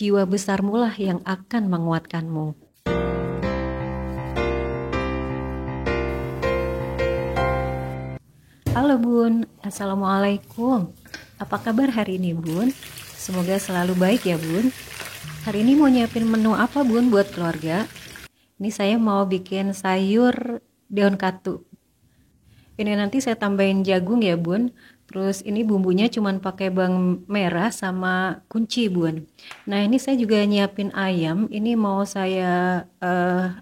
jiwa besarmu lah yang akan menguatkanmu. Halo Bun, Assalamualaikum. Apa kabar hari ini Bun? Semoga selalu baik ya Bun. Hari ini mau nyiapin menu apa Bun buat keluarga? Ini saya mau bikin sayur daun katu. Ini nanti saya tambahin jagung ya Bun. Terus ini bumbunya cuman pakai bawang merah sama kunci Bun. Nah ini saya juga nyiapin ayam. Ini mau saya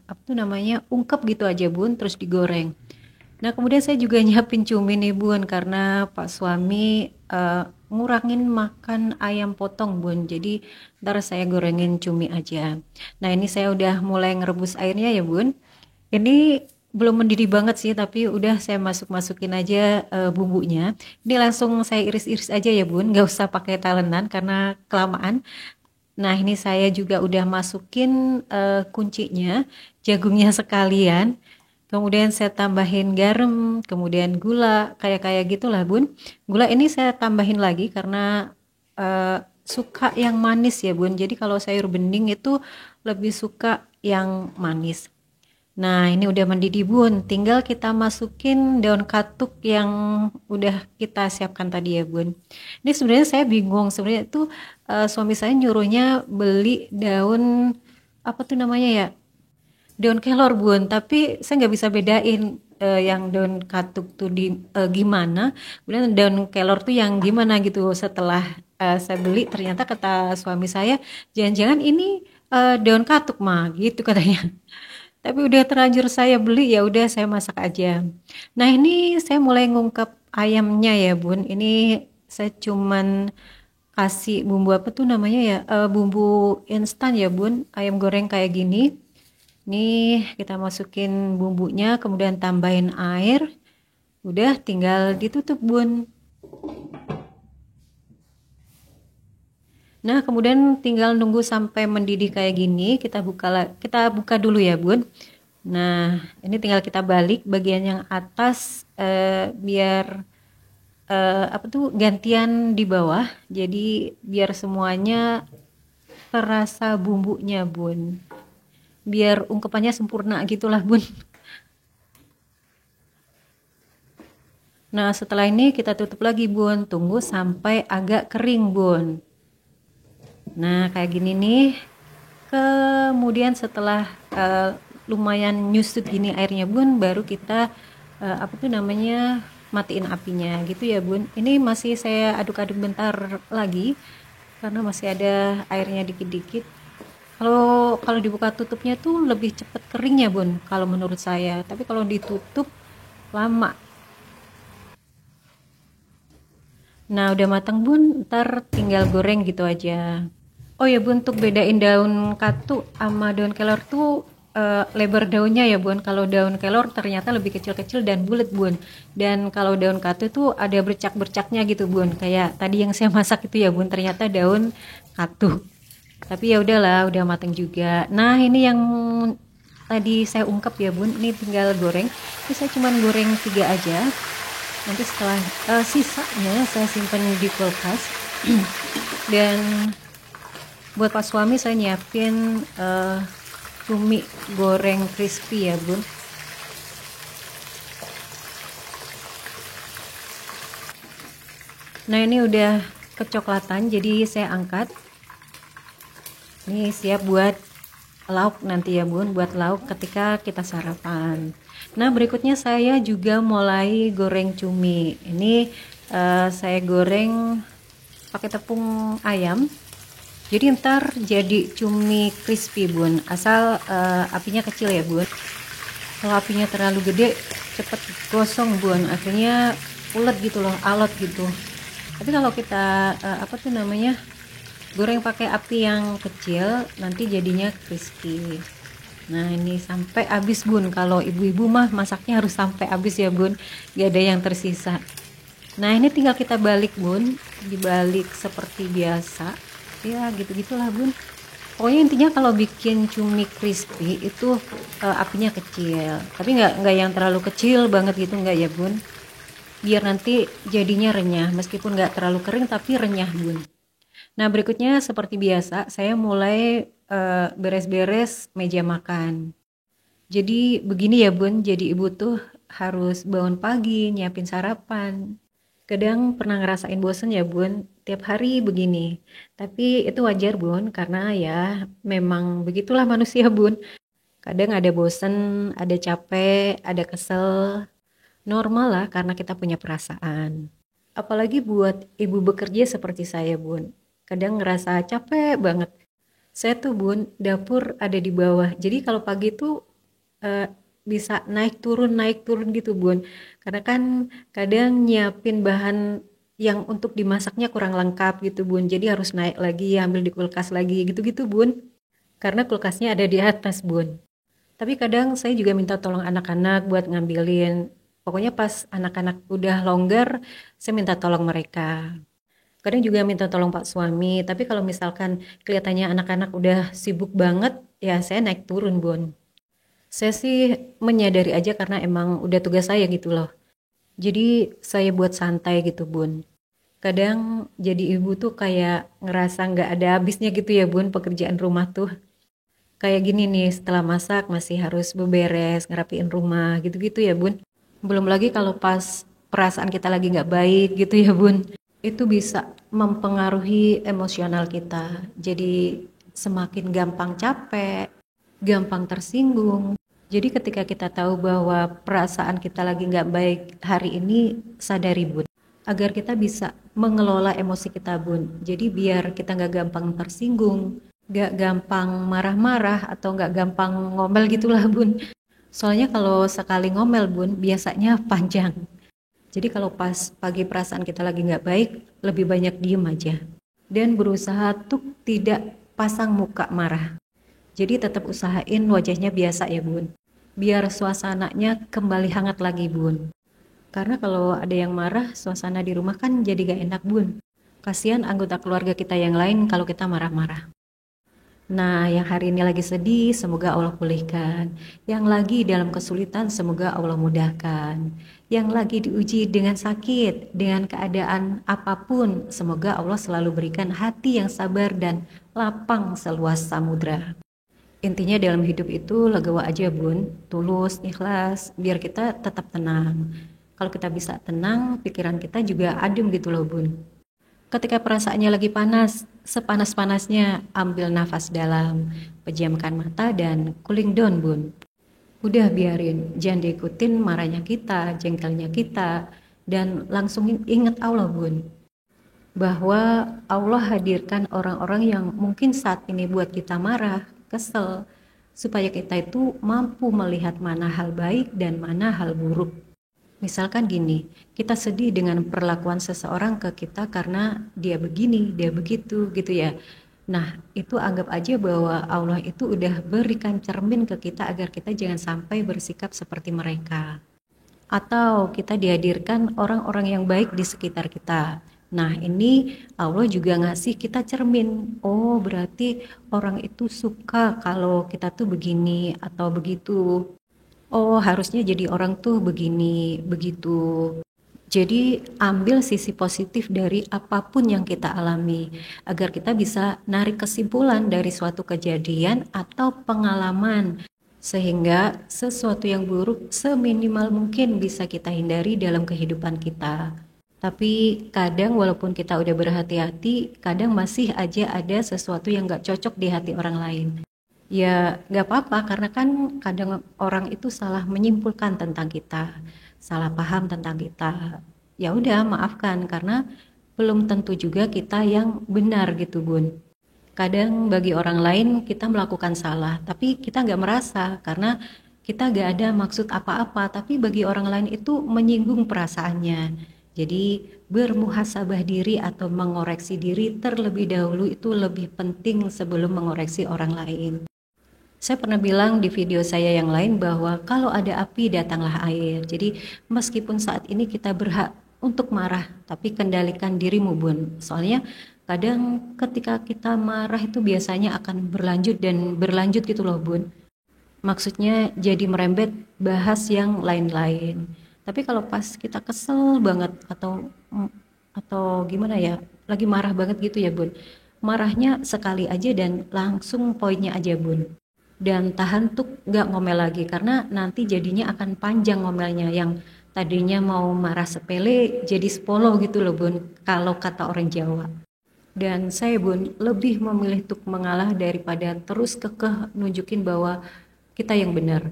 apa tuh namanya ungkep gitu aja Bun. Terus digoreng. Nah kemudian saya juga nyiapin cumi nih Bun. Karena Pak suami ngurangin makan ayam potong Bun. Jadi ntar saya gorengin cumi aja. Nah ini saya udah mulai ngerebus airnya ya Bun. Ini belum mendidih banget sih, tapi udah saya masukin aja bumbunya. Ini langsung saya iris-iris aja ya Bun, nggak usah pakai talenan karena kelamaan. Nah ini saya juga udah masukin kuncinya, jagungnya sekalian. Kemudian saya tambahin garam, kemudian gula, kayak gitulah Bun. Gula ini saya tambahin lagi karena suka yang manis ya Bun. Jadi kalau sayur bening itu lebih suka yang manis. Nah, ini udah mendidih Bun. Tinggal kita masukin daun katuk yang udah kita siapkan tadi ya Bun. Ini sebenarnya saya bingung. Sebenarnya itu suami saya nyuruhnya beli daun apa tuh namanya ya? Daun kelor Bun. Tapi saya nggak bisa bedain yang daun katuk tuh gimana. Kemudian daun kelor tuh yang gimana gitu. Setelah saya beli ternyata kata suami saya, jangan-jangan ini daun katuk mah gitu katanya. Tapi udah terlanjur saya beli ya udah saya masak aja. Nah ini saya mulai ngungkep ayamnya ya Bun. Ini saya cuman kasih bumbu apa tuh namanya ya bumbu instan ya Bun. Ayam goreng kayak gini. Nih kita masukin bumbunya kemudian tambahin air. Udah tinggal ditutup Bun. Nah kemudian tinggal nunggu sampai mendidih kayak gini. Kita buka dulu ya Bun. Nah, ini tinggal kita balik bagian yang atas biar apa tuh gantian di bawah. Jadi biar semuanya terasa bumbunya, Bun. Biar ungkepannya sempurna gitulah, Bun. Nah, setelah ini kita tutup lagi, Bun. Tunggu sampai agak kering, Bun. Nah, kayak gini nih. Kemudian setelah lumayan nyusut gini airnya Bun, baru kita apa tuh namanya matiin apinya gitu ya Bun. Ini masih saya aduk-aduk bentar lagi karena masih ada airnya dikit-dikit. Kalau dibuka tutupnya tuh lebih cepet kering ya Bun kalau menurut saya. Tapi kalau ditutup lama. Nah udah matang Bun, ntar tinggal goreng gitu aja. Oh ya Bun, untuk bedain daun katu sama daun kelor tuh lebar daunnya ya Bun. Kalau daun kelor ternyata lebih kecil-kecil dan bulat Bun. Dan kalau daun katu tuh ada bercak-bercaknya gitu Bun. Kayak tadi yang saya masak itu ya Bun, ternyata daun katu. Tapi ya udahlah, udah matang juga. Nah ini yang tadi saya ungkap ya Bun, ini tinggal goreng. Ini saya cuman goreng 3 aja. Nanti setelah sisanya saya simpan di kulkas. Dan buat Pak suami saya nyiapin cumi goreng crispy ya Bun. Nah ini udah kecoklatan jadi saya angkat. Ini siap buat lauk nanti ya Bun, buat lauk ketika kita sarapan. Nah berikutnya saya juga mulai goreng cumi. Ini saya goreng pakai tepung ayam. Jadi ntar jadi cumi crispy Bun, asal apinya kecil ya Bun. Kalau apinya terlalu gede cepet gosong Bun, akhirnya ulet gitu loh, alot gitu. Tapi kalau kita apa tuh namanya goreng pakai api yang kecil nanti jadinya crispy. Nah ini sampai habis Bun, kalau ibu-ibu mah masaknya harus sampai habis ya Bun, gak ada yang tersisa. Nah ini tinggal kita balik Bun, dibalik seperti biasa ya gitu-gitulah Bun. Pokoknya intinya kalau bikin cumi crispy itu apinya kecil, tapi nggak yang terlalu kecil banget gitu nggak ya Bun, biar nanti jadinya renyah meskipun nggak terlalu kering tapi renyah Bun. Nah, berikutnya seperti biasa, saya mulai beres-beres meja makan. Jadi begini ya Bun, jadi ibu tuh harus bangun pagi, nyiapin sarapan. Kadang pernah ngerasain bosen ya Bun, tiap hari begini. Tapi itu wajar Bun, karena ya memang begitulah manusia Bun. Kadang ada bosen, ada capek, ada kesel. Normal lah karena kita punya perasaan. Apalagi buat ibu bekerja seperti saya Bun. Kadang ngerasa capek banget. Saya tuh Bun, dapur ada di bawah. Jadi kalau pagi tuh eh, bisa naik turun gitu Bun. Karena kan kadang nyiapin bahan yang untuk dimasaknya kurang lengkap gitu Bun. Jadi harus naik lagi, ambil di kulkas lagi gitu-gitu Bun. Karena kulkasnya ada di atas Bun. Tapi kadang saya juga minta tolong anak-anak buat ngambilin. Pokoknya pas anak-anak udah longgar, saya minta tolong mereka. Kadang juga minta tolong Pak suami, tapi kalau misalkan kelihatannya anak-anak udah sibuk banget, ya saya naik turun, Bun. Saya sih menyadari aja karena emang udah tugas saya gitu loh. Jadi saya buat santai gitu, Bun. Kadang jadi ibu tuh kayak ngerasa nggak ada habisnya gitu ya, Bun, pekerjaan rumah tuh. Kayak gini nih, setelah masak masih harus beberes, ngerapiin rumah, gitu-gitu ya, Bun. Belum lagi kalau pas perasaan kita lagi nggak baik gitu ya, Bun. Itu bisa mempengaruhi emosional kita. Jadi semakin gampang capek, gampang tersinggung. Jadi ketika kita tahu bahwa perasaan kita lagi nggak baik hari ini, sadari Bun. Agar kita bisa mengelola emosi kita Bun. Jadi biar kita nggak gampang tersinggung, nggak gampang marah-marah atau nggak gampang ngomel gitulah Bun. Soalnya kalau sekali ngomel Bun, biasanya panjang. Jadi kalau pas pagi perasaan kita lagi nggak baik, lebih banyak diem aja. Dan berusaha untuk tidak pasang muka marah. Jadi tetap usahain wajahnya biasa ya Bun. Biar suasananya kembali hangat lagi Bun. Karena kalau ada yang marah, suasana di rumah kan jadi gak enak Bun. Kasihan anggota keluarga kita yang lain kalau kita marah-marah. Nah, yang hari ini lagi sedih, semoga Allah pulihkan. Yang lagi dalam kesulitan, semoga Allah mudahkan. Yang lagi diuji dengan sakit, dengan keadaan apapun, semoga Allah selalu berikan hati yang sabar dan lapang seluas samudra. Intinya dalam hidup itu legowo aja Bun, tulus, ikhlas, biar kita tetap tenang. Kalau kita bisa tenang, pikiran kita juga adem gitu loh Bun. Ketika perasaannya lagi panas, sepanas-panasnya ambil nafas dalam, pejamkan mata dan cooling down Bun. Udah biarin, jangan diikutin marahnya kita, jengkelnya kita, dan langsung ingat Allah Bun. Bahwa Allah hadirkan orang-orang yang mungkin saat ini buat kita marah, kesel, supaya kita itu mampu melihat mana hal baik dan mana hal buruk. Misalkan gini, kita sedih dengan perlakuan seseorang ke kita karena dia begini, dia begitu gitu ya. Nah, itu anggap aja bahwa Allah itu udah berikan cermin ke kita agar kita jangan sampai bersikap seperti mereka. Atau kita dihadirkan orang-orang yang baik di sekitar kita. Nah, ini Allah juga ngasih kita cermin. Oh, berarti orang itu suka kalau kita tuh begini atau begitu. Oh, harusnya jadi orang tuh begini, begitu. Jadi ambil sisi positif dari apapun yang kita alami agar kita bisa narik kesimpulan dari suatu kejadian atau pengalaman sehingga sesuatu yang buruk seminimal mungkin bisa kita hindari dalam kehidupan kita. Tapi kadang walaupun kita udah berhati-hati, kadang masih aja ada sesuatu yang gak cocok di hati orang lain. Ya nggak apa-apa karena kan kadang orang itu salah menyimpulkan tentang kita, salah paham tentang kita. Ya udah maafkan karena belum tentu juga kita yang benar gitu Bun. Kadang bagi orang lain kita melakukan salah, tapi kita nggak merasa karena kita nggak ada maksud apa-apa. Tapi bagi orang lain itu menyinggung perasaannya. Jadi bermuhasabah diri atau mengoreksi diri terlebih dahulu itu lebih penting sebelum mengoreksi orang lain. Saya pernah bilang di video saya yang lain bahwa kalau ada api datanglah air. Jadi meskipun saat ini kita berhak untuk marah, tapi kendalikan dirimu Bun. Soalnya kadang ketika kita marah itu biasanya akan berlanjut dan berlanjut gitu loh Bun. Maksudnya jadi merembet bahas yang lain-lain. Tapi kalau pas kita kesel banget atau gimana ya, lagi marah banget gitu ya bun. Marahnya sekali aja dan langsung poinnya aja bun. Dan tahan tuh nggak ngomel lagi karena nanti jadinya akan panjang ngomelnya, yang tadinya mau marah sepele jadi sepolo gitu loh bun, kalau kata orang Jawa. Dan saya bun lebih memilih untuk mengalah daripada terus kekeh nunjukin bahwa kita yang benar.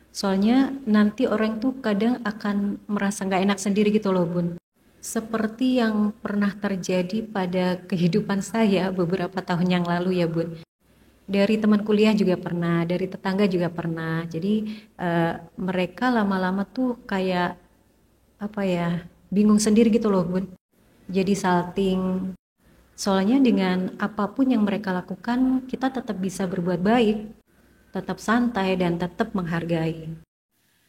Soalnya nanti orang tuh kadang akan merasa nggak enak sendiri gitu loh bun. Seperti yang pernah terjadi pada kehidupan saya beberapa tahun yang lalu ya bun. Dari teman kuliah juga pernah, dari tetangga juga pernah. Jadi mereka lama-lama tuh kayak apa ya, bingung sendiri gitu loh bun. Jadi salting. Soalnya dengan apapun yang mereka lakukan, kita tetap bisa berbuat baik, tetap santai dan tetap menghargai.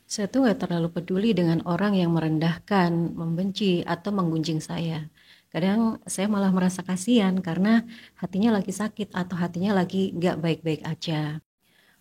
Saya tuh gak terlalu peduli dengan orang yang merendahkan, membenci, atau menggunjing saya. Kadang saya malah merasa kasihan karena hatinya lagi sakit atau hatinya lagi gak baik-baik aja.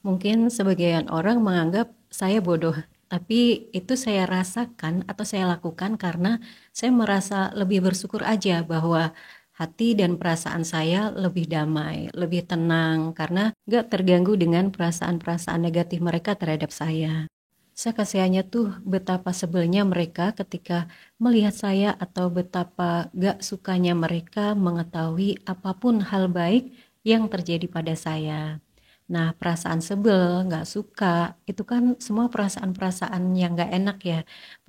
Mungkin sebagian orang menganggap saya bodoh, tapi itu saya rasakan atau saya lakukan karena saya merasa lebih bersyukur aja bahwa hati dan perasaan saya lebih damai, lebih tenang karena gak terganggu dengan perasaan-perasaan negatif mereka terhadap saya. Saya kasihannya tuh betapa sebelnya mereka ketika melihat saya atau betapa gak sukanya mereka mengetahui apapun hal baik yang terjadi pada saya. Nah, perasaan sebel, gak suka, itu kan semua perasaan-perasaan yang gak enak ya,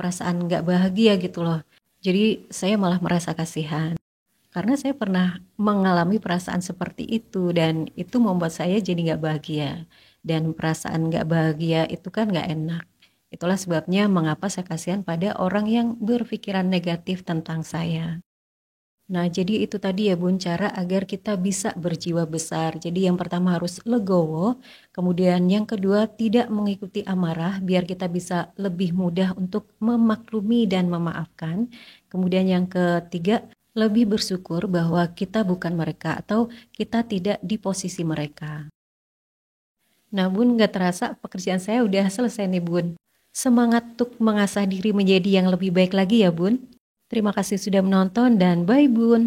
perasaan gak bahagia gitu loh. Jadi saya malah merasa kasihan. Karena saya pernah mengalami perasaan seperti itu dan itu membuat saya jadi gak bahagia. Dan perasaan gak bahagia itu kan gak enak. Itulah sebabnya mengapa saya kasihan pada orang yang berpikiran negatif tentang saya. Nah, jadi itu tadi ya Bun, cara agar kita bisa berjiwa besar. Jadi yang pertama harus legowo, kemudian yang kedua tidak mengikuti amarah biar kita bisa lebih mudah untuk memaklumi dan memaafkan. Kemudian yang ketiga, lebih bersyukur bahwa kita bukan mereka atau kita tidak di posisi mereka. Nah Bun, gak terasa pekerjaan saya udah selesai nih Bun. Semangat untuk mengasah diri menjadi yang lebih baik lagi ya Bun. Terima kasih sudah menonton dan bye Bun.